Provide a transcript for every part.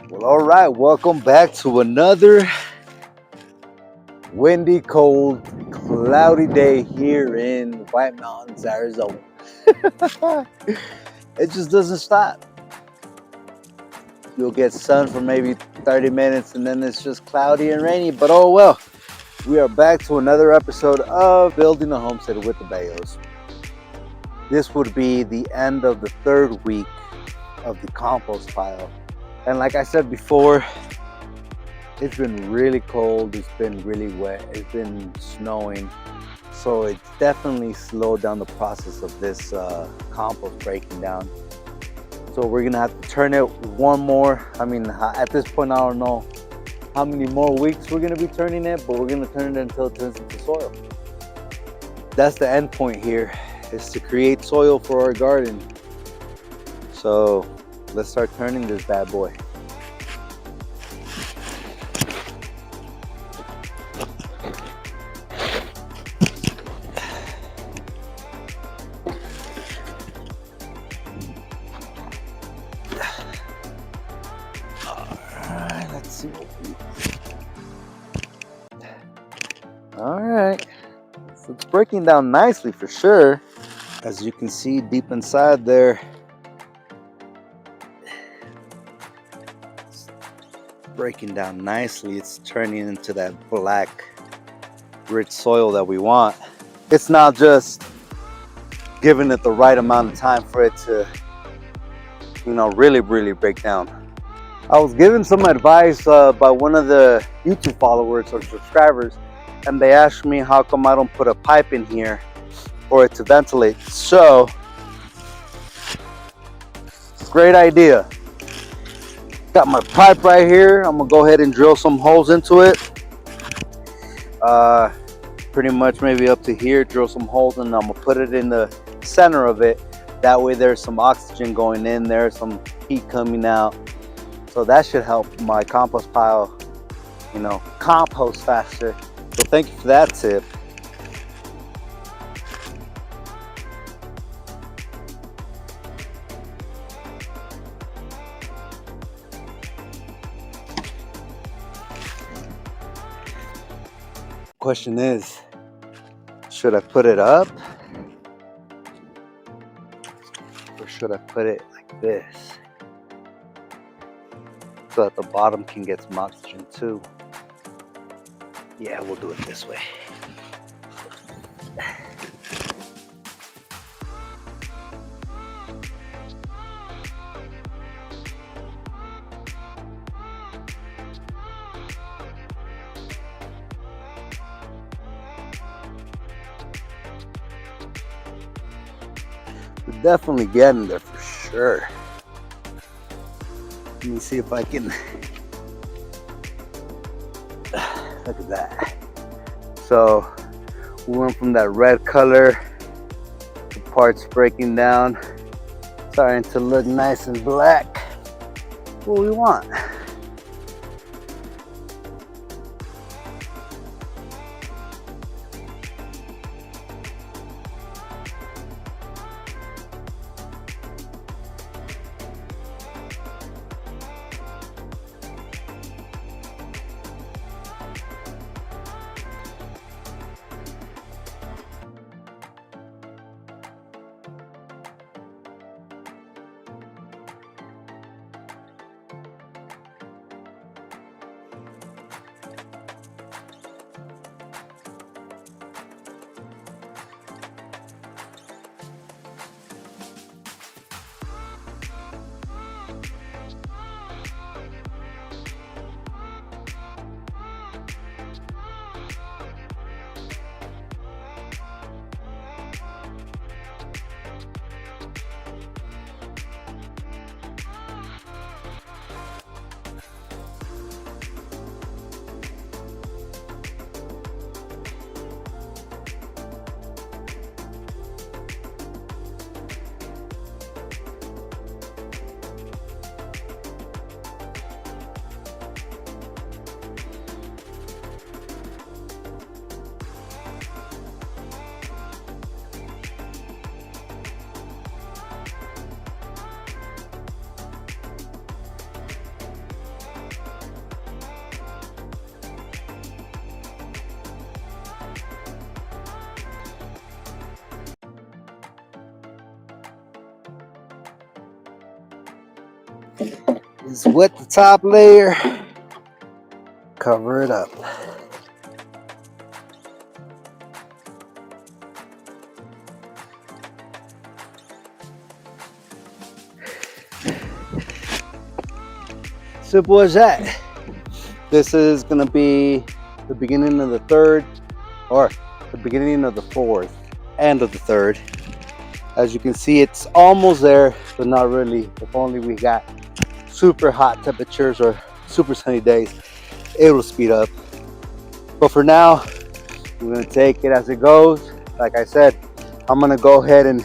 Well, all right, welcome back to another windy, cold, cloudy day here in White Mountains, Arizona. It just doesn't stop. You'll get sun for maybe 30 minutes and then it's just cloudy and rainy, but oh well. We are back to another episode of Building a Homestead with the Bayos. This would be the end of the third week of the compost pile. And like I said before, it's been really cold, it's been really wet, it's been snowing. So it definitely slowed down the process of this compost breaking down. So we're gonna have to turn it one more. I mean, at this point, I don't know how many more weeks we're gonna be turning it, but we're gonna turn it until it turns into soil. That's the end point here, is to create soil for our garden. So let's start turning this bad boy. Alright, let's see. Alright, so it's breaking down nicely for sure. As you can see deep inside there, it's breaking down nicely. It's turning into that black, rich soil that we want. It's not just giving it the right amount of time for it to, really break down. I was given some advice by one of the YouTube followers or subscribers, and they asked me how come I don't put a pipe in here for it to ventilate. So, great idea. Got my pipe right here. I'm gonna go ahead and drill some holes into it. Pretty much maybe up to here, drill some holes, and I'm gonna put it in the center of it. That way there's some oxygen going in there, some heat coming out. So that should help my compost pile, compost faster. So thank you for that tip. Question is, should I put it up or should I put it like this so that the bottom can get some oxygen too? Yeah, we'll do it this way. We're definitely getting there for sure. Let me see if I can. Look at that. So we went from that red color, the parts breaking down, starting to look nice and black. What we want. is wet the top layer, cover it up. Simple as that. This is gonna be the beginning of the third, or the beginning of the fourth, end of the third. As you can see, it's almost there, but not really. If only we got super hot temperatures or super sunny days, it will speed up. But for now, we're gonna take it as it goes. Like I said, I'm gonna go ahead and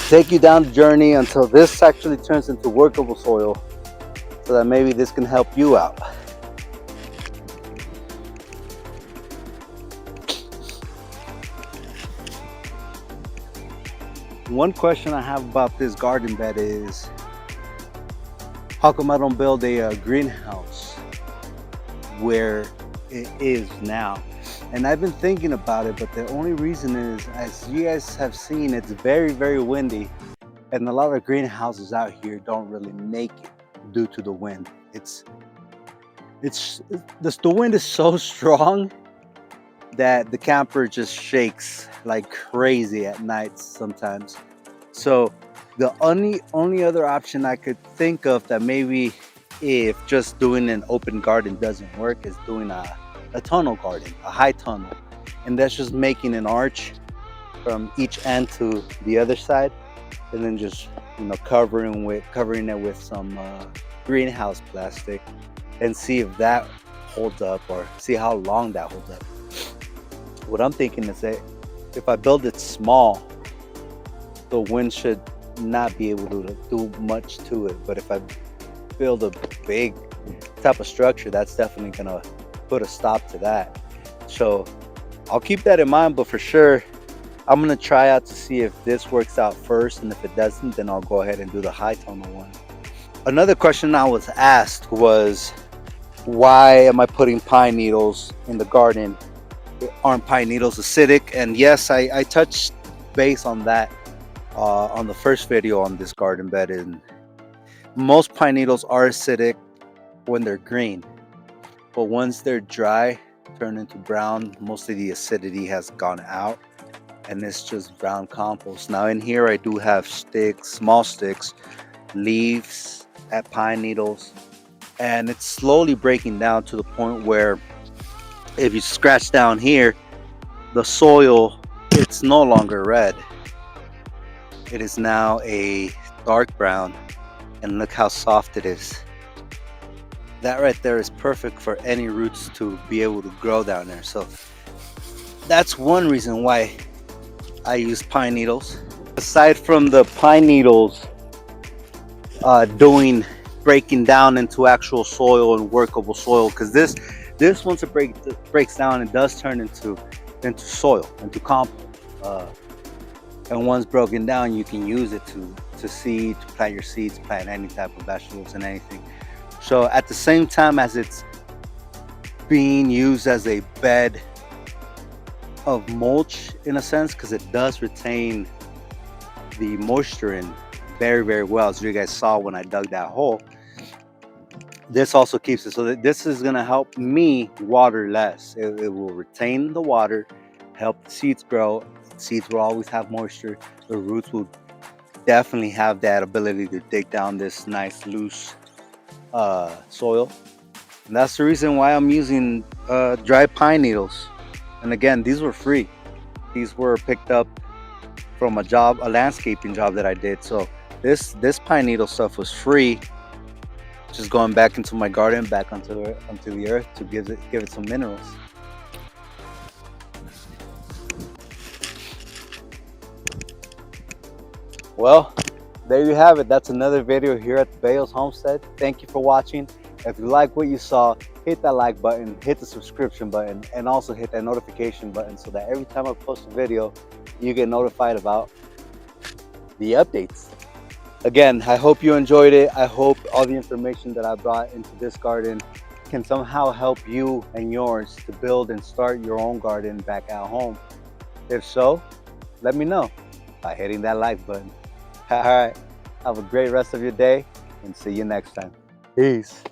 take you down the journey until this actually turns into workable soil, so that maybe this can help you out. One question I have about this garden bed is, how come I don't build a greenhouse where it is now? And I've been thinking about it, but the only reason is, as you guys have seen, it's very, very windy, and a lot of greenhouses out here don't really make it due to the wind. The wind is so strong that the camper just shakes like crazy at nights sometimes. So the only other option I could think of, that maybe if just doing an open garden doesn't work, is doing a tunnel garden, a high tunnel, and that's just making an arch from each end to the other side, and then just, you know, covering it with some greenhouse plastic, and see if that holds up, or see how long that holds up. What I'm thinking is that if I build it small, the wind should not be able to do much to it. But if I build a big type of structure, that's definitely gonna put a stop to that. So I'll keep that in mind, but for sure, I'm gonna try out to see if this works out first, and if it doesn't, then I'll go ahead and do the high tunnel one. Another question I was asked was, why am I putting pine needles in the garden? Aren't pine needles acidic? And yes, I touched base on that on the first video on this garden bed. And most pine needles are acidic when they're green, but once they're dry, turn into brown, most of the acidity has gone out, and it's just brown compost. Now in here I do have sticks, small sticks, leaves at pine needles, and it's slowly breaking down to the point where if you scratch down here, the soil, it's no longer red. It is now a dark brown, and look how soft it is. That right there is perfect for any roots to be able to grow down there. So that's one reason why I use pine needles. Aside from the pine needles breaking down into actual soil and workable soil, because this once it breaks down, it does turn into soil, into compost, and once broken down, you can use it to seed, to plant your seeds, plant any type of vegetables and anything. So at the same time as it's being used as a bed of mulch, in a sense, because it does retain the moisture in very, very well, as you guys saw when I dug that hole. This also keeps it, so that this is going to help me water less. It will retain the water, help the seeds grow. Seeds will always have moisture. The roots will definitely have that ability to dig down this nice loose soil. And that's the reason why I'm using dry pine needles. And again, these were free. These were picked up from a landscaping job that I did. So this pine needle stuff was free. Just going back into my garden, back onto the earth, to give it some minerals. Well, there you have it. That's another video here at the Bayos Homestead. Thank you for watching. If you like what you saw, hit that like button, hit the subscription button, and also hit that notification button, so that every time I post a video, you get notified about the updates. Again, I hope you enjoyed it. I hope all the information that I brought into this garden can somehow help you and yours to build and start your own garden back at home. If so, let me know by hitting that like button. All right, have a great rest of your day. and see you next time. Peace.